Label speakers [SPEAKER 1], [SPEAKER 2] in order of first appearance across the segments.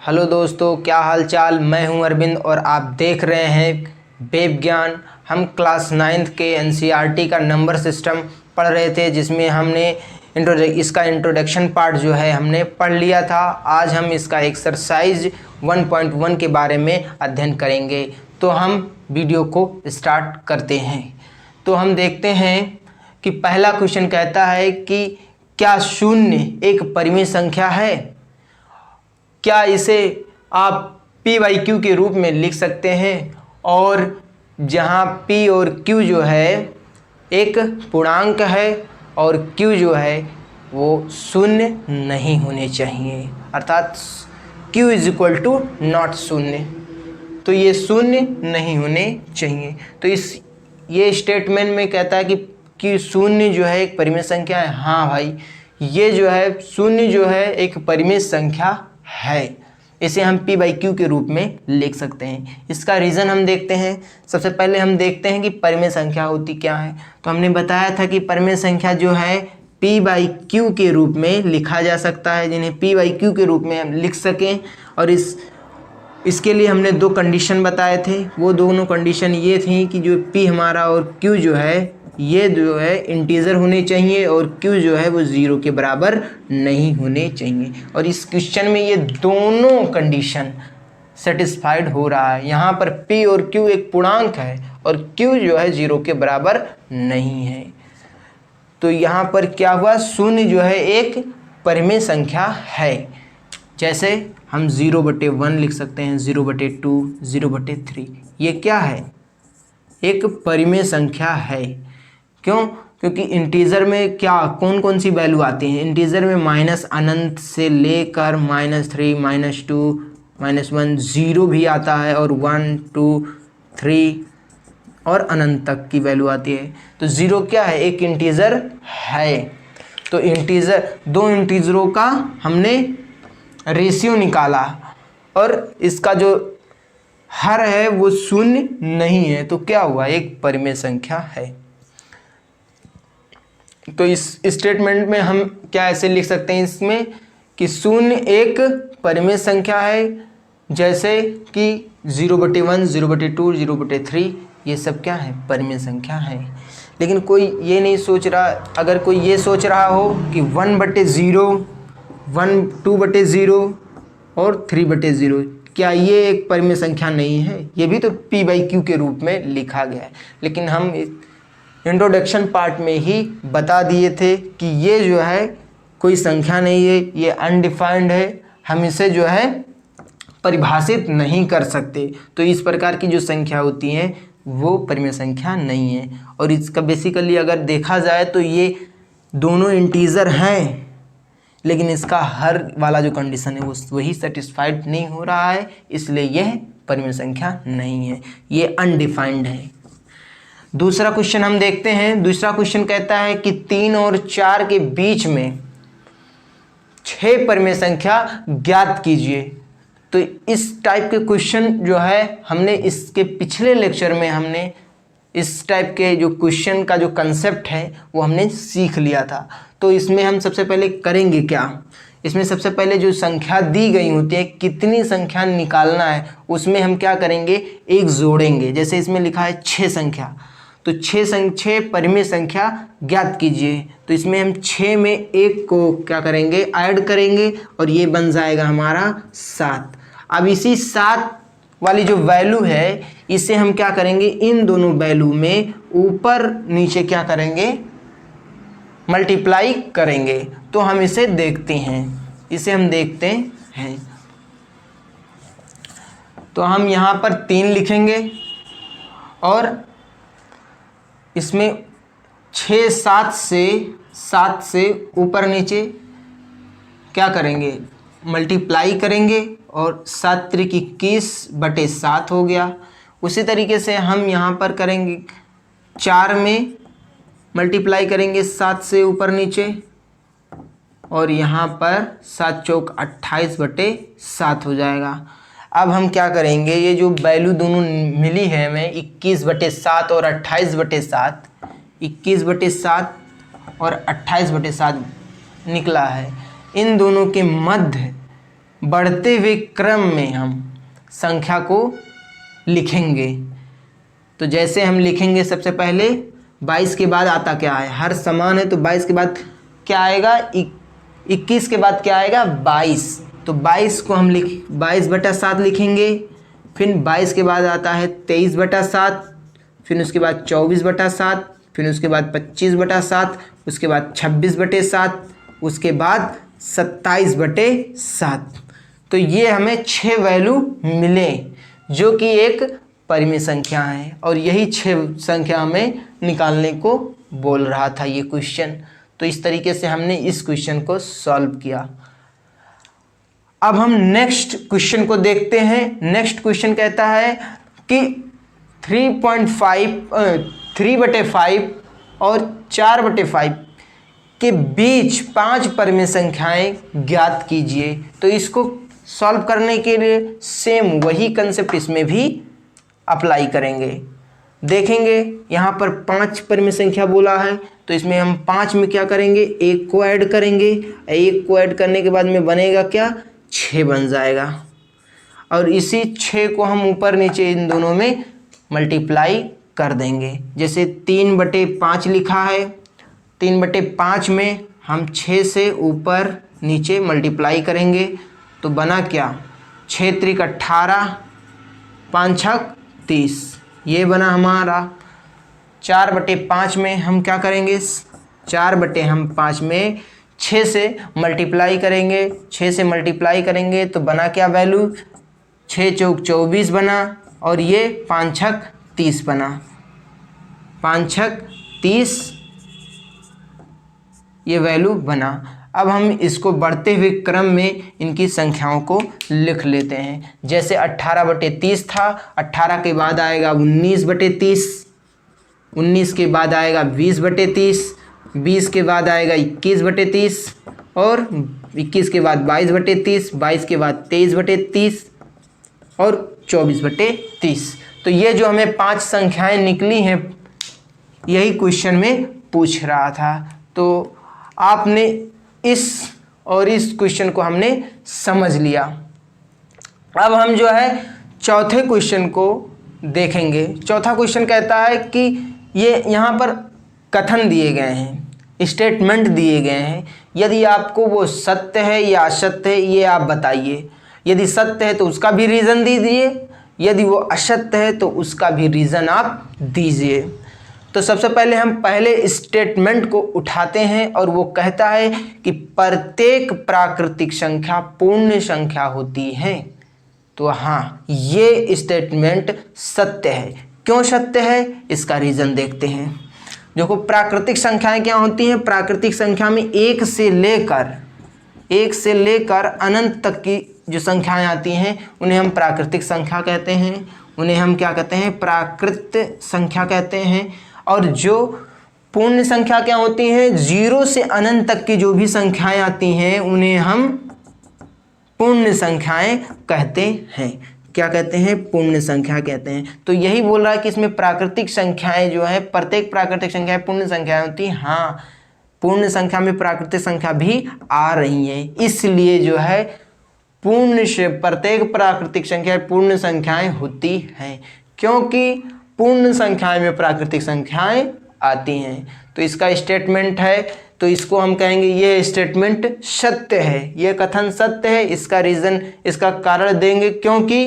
[SPEAKER 1] Hello दोस्तों, क्या हाल चाल। मैं हूं अरविंद और आप देख रहे हैं वेब ज्ञान। हम क्लास 9th के एनसीईआरटी का नंबर सिस्टम पढ़ रहे थे, जिसमें हमने इसका इंट्रोडक्शन पार्ट जो है हमने पढ़ लिया था। आज हम इसका एक्सरसाइज 1.1 के बारे में अध्ययन करेंगे। तो हम वीडियो को स्टार्ट करते हैं। तो हम देखते हैं कि पहला क्वेश्चन कहता है कि क्या शून्य एक परिमेय संख्या है? क्या इसे आप p/q के रूप में लिख सकते हैं? और जहाँ p और q जो है एक पूर्णांक है और q जो है वो शून्य नहीं होने चाहिए, अर्थात q = नॉट शून्य। तो ये शून्य नहीं होने चाहिए। तो ये स्टेटमेंट में कहता है कि शून्य जो है एक परिमेय संख्या है। हाँ भाई, ये जो है शून्य जो है एक परिमेय संख्या है। इसे हम p/q के रूप में लिख सकते हैं। इसका रीज़न हम देखते हैं। सबसे पहले हम देखते हैं कि परिमेय संख्या होती क्या है। तो हमने बताया था कि परिमेय संख्या जो है p/q के रूप में लिखा जा सकता है, जिन्हें p/q के रूप में हम लिख सकें। और इसके लिए हमने दो कंडीशन बताए थे। वो दोनों कंडीशन ये थी कि जो p हमारा और q जो है ये जो है इंटीजर होने चाहिए और q जो है वो 0 के बराबर नहीं होने चाहिए। और इस क्वेश्चन में ये दोनों कंडीशन सेटिस्फाइड हो रहा है। यहाँ पर p और q एक पूर्णांक है और q जो है 0 के बराबर नहीं है। तो यहाँ पर क्या हुआ, शून्य जो है एक परिमेय संख्या है। जैसे हम 0/1 लिख सकते हैं, 0/2, 0/3। ये क्या है? एक परिमेय संख्या है। क्यों? क्योंकि इंटीजर में क्या कौन कौन सी वैल्यू आती हैं? इंटीजर में माइनस अनंत से लेकर -3, -2, -1, 0 भी आता है और 1, 2, 3 और अनंत तक की वैल्यू आती है। तो 0 क्या है? एक इंटीजर है। तो दो इंटीजरों का हमने रेशियो निकाला और इसका जो हर है वो शून्य नहीं है। तो क्या हुआ? एक परिमेय संख्या है। तो इस स्टेटमेंट में हम क्या ऐसे लिख सकते हैं इसमें कि शून्य एक परिमेय संख्या है, जैसे कि 0/1, 0/2, 0/3 ये सब क्या है? परिमेय संख्या है। लेकिन कोई ये नहीं सोच रहा, अगर कोई ये सोच रहा हो कि 1/0, 2/0 और 3/0 क्या ये एक परिमेय संख्या नहीं है? ये भी तो p/q के रूप में लिखा गया है। लेकिन हम इंट्रोडक्शन पार्ट में ही बता दिए थे कि ये जो है कोई संख्या नहीं है, ये अनडिफाइंड है। हम इसे जो है परिभाषित नहीं कर सकते। तो इस प्रकार की जो संख्या होती हैं वो परिमेय संख्या नहीं है। और इसका बेसिकली अगर देखा जाए तो ये दोनों इंटीजर हैं, लेकिन इसका हर वाला जो कंडीशन है वो वही सेटिस्फाइड नहीं हो रहा है, इसलिए यह परिमेय संख्या नहीं है, ये अनडिफाइंड है। दूसरा क्वेश्चन हम देखते हैं। दूसरा क्वेश्चन कहता है कि 3 और 4 के बीच में 6 परिमेय संख्या ज्ञात कीजिए। तो इस टाइप के क्वेश्चन जो है हमने इसके पिछले लेक्चर में हमने इस टाइप के जो क्वेश्चन का जो कंसेप्ट है वो हमने सीख लिया था। तो इसमें हम सबसे पहले करेंगे क्या, इसमें सबसे पहले जो संख्या दी गई होती है, कितनी संख्या निकालना है, उसमें हम क्या करेंगे, एक जोड़ेंगे। जैसे इसमें लिखा है 6 संख्या, तो 6 परिमेय संख्या ज्ञात कीजिए। तो इसमें हम 6 में एक को क्या करेंगे, ऐड करेंगे और ये बन जाएगा हमारा 7। अब इसी 7 वाली जो वैल्यू है इसे हम क्या करेंगे, इन दोनों वैल्यू में ऊपर नीचे क्या करेंगे, मल्टीप्लाई करेंगे। तो हम इसे देखते हैं, इसे हम देखते हैं। तो हम यहाँ पर 3 लिखेंगे और इसमें 6 7 से ऊपर नीचे क्या करेंगे, मल्टीप्लाई करेंगे और 7 × 21/7 हो गया। उसी तरीके से हम यहाँ पर करेंगे 4 में मल्टीप्लाई करेंगे 7 से ऊपर नीचे और यहाँ पर 7 चौक 28/7 हो जाएगा। अब हम क्या करेंगे, ये जो वैल्यू दोनों मिली है हमें 21/7 और 28/7, 21/7 और 28/7 निकला है। इन दोनों के मध्य बढ़ते हुए क्रम में हम संख्या को लिखेंगे। तो जैसे हम लिखेंगे, सबसे पहले 22 के बाद आता क्या है, हर समान है तो 22 के बाद क्या आएगा, 21 के बाद क्या आएगा, 22। तो 22 को हम 22/7 लिखेंगे। फिर 22 के बाद आता है 23/7, फिर उसके बाद 24/7, फिर उसके बाद 25/7, उसके बाद 26/7, उसके बाद 27/7। तो ये हमें 6 वैल्यू मिले जो कि एक परिमेय संख्या है, और यही 6 संख्या हमें निकालने को बोल रहा था ये क्वेश्चन। तो इस तरीके से हमने इस क्वेश्चन को सॉल्व किया। अब हम नेक्स्ट क्वेश्चन को देखते हैं। नेक्स्ट क्वेश्चन कहता है कि 3/5 और 4/5 के बीच 5 परिमेय संख्याएं ज्ञात कीजिए। तो इसको सॉल्व करने के लिए सेम वही कंसेप्ट इसमें भी अप्लाई करेंगे। देखेंगे यहाँ पर 5 परिमेय संख्या बोला है, तो इसमें हम 5 में क्या करेंगे, 1 को ऐड करेंगे। 1 को ऐड करने के बाद में बनेगा क्या, 6 बन जाएगा। और इसी 6 को हम ऊपर नीचे इन दोनों में मल्टीप्लाई कर देंगे। जैसे 3/5 लिखा है, 3/5 में हम 6 से ऊपर नीचे मल्टीप्लाई करेंगे तो बना क्या, 6 त्रिक 18, 5 छक 30, ये बना हमारा। 4/5 में हम क्या करेंगे, 4/5 में 6 से मल्टीप्लाई करेंगे। 6 से मल्टीप्लाई करेंगे तो बना क्या वैल्यू, 6 चौक 24 बना, और ये 5 छक 30 बना, 5 छक 30 ये वैल्यू बना। अब हम इसको बढ़ते हुए क्रम में इनकी संख्याओं को लिख लेते हैं। जैसे 18/30 था, 18 के बाद आएगा 19/30, 19 के बाद आएगा 20/30, 20 के बाद आएगा 21/30, और 21 के बाद 22/30, 22 के बाद 23/30 और 24/30। तो ये जो हमें 5 संख्याएं निकली हैं, यही क्वेश्चन में पूछ रहा था। तो आपने इस और इस क्वेश्चन को हमने समझ लिया। अब हम जो है चौथे क्वेश्चन को देखेंगे। चौथा क्वेश्चन कहता है कि ये यहाँ पर कथन दिए गए हैं, स्टेटमेंट दिए गए हैं, यदि आपको वो सत्य है या असत्य है ये आप बताइए। यदि सत्य है तो उसका भी रीज़न दीजिए, यदि वो असत्य है तो उसका भी रीज़न आप दीजिए। तो सबसे पहले हम पहले स्टेटमेंट को उठाते हैं, और वो कहता है कि प्रत्येक प्राकृतिक संख्या पूर्ण संख्या होती है। तो हाँ, ये स्टेटमेंट सत्य है। क्यों सत्य है, इसका रीज़न देखते हैं। देखो, प्राकृतिक संख्याएं क्या होती हैं, प्राकृतिक संख्या में 1 से लेकर अनंत तक की जो संख्याएं आती हैं उन्हें हम प्राकृतिक संख्या कहते हैं। उन्हें हम क्या कहते हैं, प्राकृत संख्या कहते हैं। और जो पूर्ण संख्या क्या होती हैं, 0 से अनंत तक की जो भी संख्याएं आती हैं उन्हें हम पूर्ण संख्याएं कहते हैं। क्या कहते हैं, पूर्ण संख्या कहते हैं। तो यही बोल रहा है कि इसमें प्राकृतिक संख्याएं जो है, प्रत्येक प्राकृतिक संख्याएं पूर्ण संख्याएं होती हैं। हाँ, पूर्ण संख्या में प्राकृतिक संख्या भी आ रही हैं, इसलिए जो है पूर्ण से प्रत्येक प्राकृतिक संख्या पूर्ण संख्याएं होती हैं, क्योंकि पूर्ण संख्याएं में प्राकृतिक संख्याएं आती हैं। तो इसका स्टेटमेंट है, तो इसको हम कहेंगे ये स्टेटमेंट सत्य है, ये कथन सत्य है। इसका रीज़न, इसका कारण देंगे क्योंकि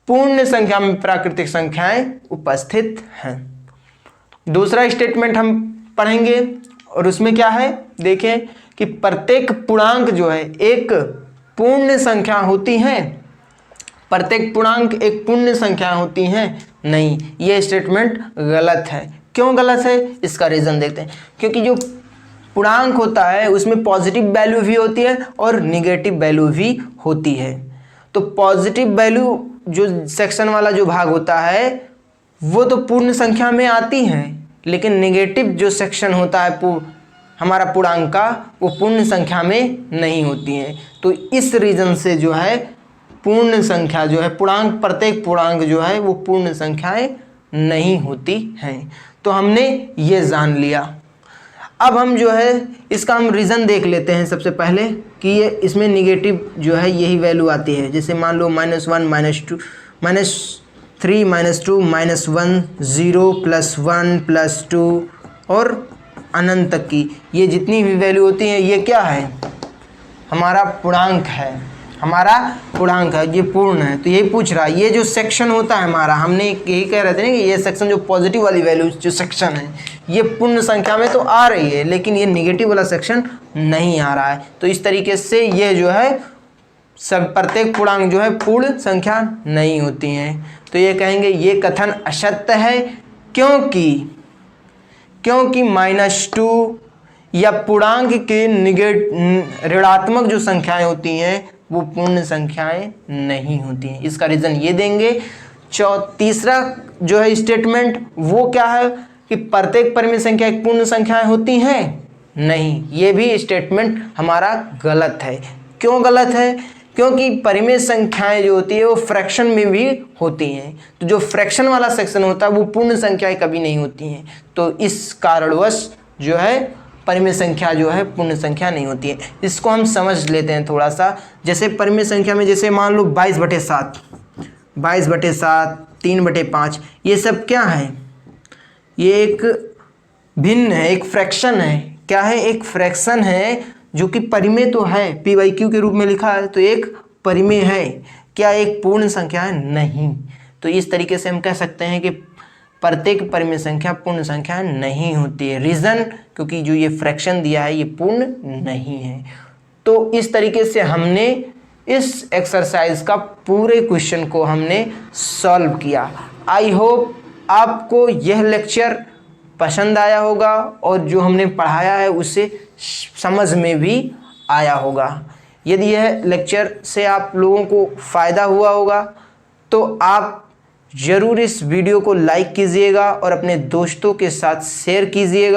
[SPEAKER 1] पूर्ण संख्या में प्राकृतिक संख्याएं उपस्थित हैं। दूसरा स्टेटमेंट हम पढ़ेंगे, और उसमें क्या है, देखें कि प्रत्येक पूर्णांक जो है एक पूर्ण संख्या होती है। प्रत्येक पूर्णांक एक पूर्ण संख्या होती हैं, नहीं, ये स्टेटमेंट गलत है। क्यों गलत है, इसका रीज़न देखते हैं। क्योंकि जो पूर्णांक होता है उसमें पॉजिटिव वैल्यू भी होती है और निगेटिव वैल्यू भी होती है। तो पॉजिटिव वैल्यू जो सेक्शन वाला जो भाग होता है वो तो पूर्ण संख्या में आती हैं, लेकिन निगेटिव जो सेक्शन होता है हमारा पूर्णांक का, वो पूर्ण संख्या में नहीं होती हैं। तो इस रीज़न से जो है पूर्ण संख्या जो है, पूर्णांक, प्रत्येक पूर्णांक जो है वो पूर्ण संख्याएं नहीं होती हैं। तो हमने ये जान लिया। अब हम जो है इसका हम रीज़न देख लेते हैं सबसे पहले कि ये इसमें निगेटिव जो है यही वैल्यू आती है। जैसे मान लो -1 -2 -3 -2 -1 0 +1 +2 और अनंत तक की ये जितनी भी वैल्यू होती हैं ये क्या है, हमारा पूर्णांक है, हमारा पूर्णांक है, ये पूर्ण है। तो यही पूछ रहा है ये जो सेक्शन होता है हमारा, हमने यही कह रहे थे ना कि ये सेक्शन जो पॉजिटिव वाली वैल्यू जो सेक्शन है ये पूर्ण संख्या में तो आ रही है, लेकिन ये निगेटिव वाला सेक्शन नहीं आ रहा है। तो इस तरीके से ये जो है सब प्रत्येक पूर्णांक जो है पूर्ण संख्या नहीं होती हैं। तो ये कहेंगे ये कथन असत्य है, क्योंकि -2 या पूर्णांक के ऋणात्मक जो संख्याएं होती हैं वो पूर्ण संख्याएं नहीं होती हैं। इसका रीज़न ये देंगे। तीसरा जो है स्टेटमेंट वो क्या है कि प्रत्येक परिमेय संख्या एक पूर्ण संख्याएं होती हैं, नहीं, ये भी स्टेटमेंट हमारा गलत है। क्यों गलत है? क्योंकि परिमेय संख्याएं जो होती है वो फ्रैक्शन में भी होती हैं, तो जो फ्रैक्शन वाला सेक्शन होता है वो पूर्ण संख्याएं कभी नहीं होती हैं। तो इस कारणवश जो है परिमेय संख्या जो है पूर्ण संख्या नहीं होती है। इसको हम समझ लेते हैं थोड़ा सा। जैसे परिमेय संख्या में जैसे मान लो 22/7, 22/7, 3/5, ये सब क्या है, ये एक भिन्न है, एक फ्रैक्शन है। क्या है? एक फ्रैक्शन है जो कि परिमेय तो है, p/q के रूप में लिखा है, तो एक परिमेय है, क्या एक पूर्ण संख्या है? नहीं। तो इस तरीके से हम कह सकते हैं कि प्रत्येक परिमेय संख्या पूर्ण संख्या नहीं होती है। रीज़न क्योंकि जो ये फ्रैक्शन दिया है ये पूर्ण नहीं है। तो इस तरीके से हमने इस एक्सरसाइज का पूरे क्वेश्चन को हमने सॉल्व किया। आई होप आपको यह लेक्चर पसंद आया होगा और जो हमने पढ़ाया है उससे समझ में भी आया होगा। यदि यह लेक्चर से आप लोगों को फ़ायदा हुआ होगा तो आप ज़रूर इस वीडियो को लाइक कीजिएगा और अपने दोस्तों के साथ शेयर कीजिएगा।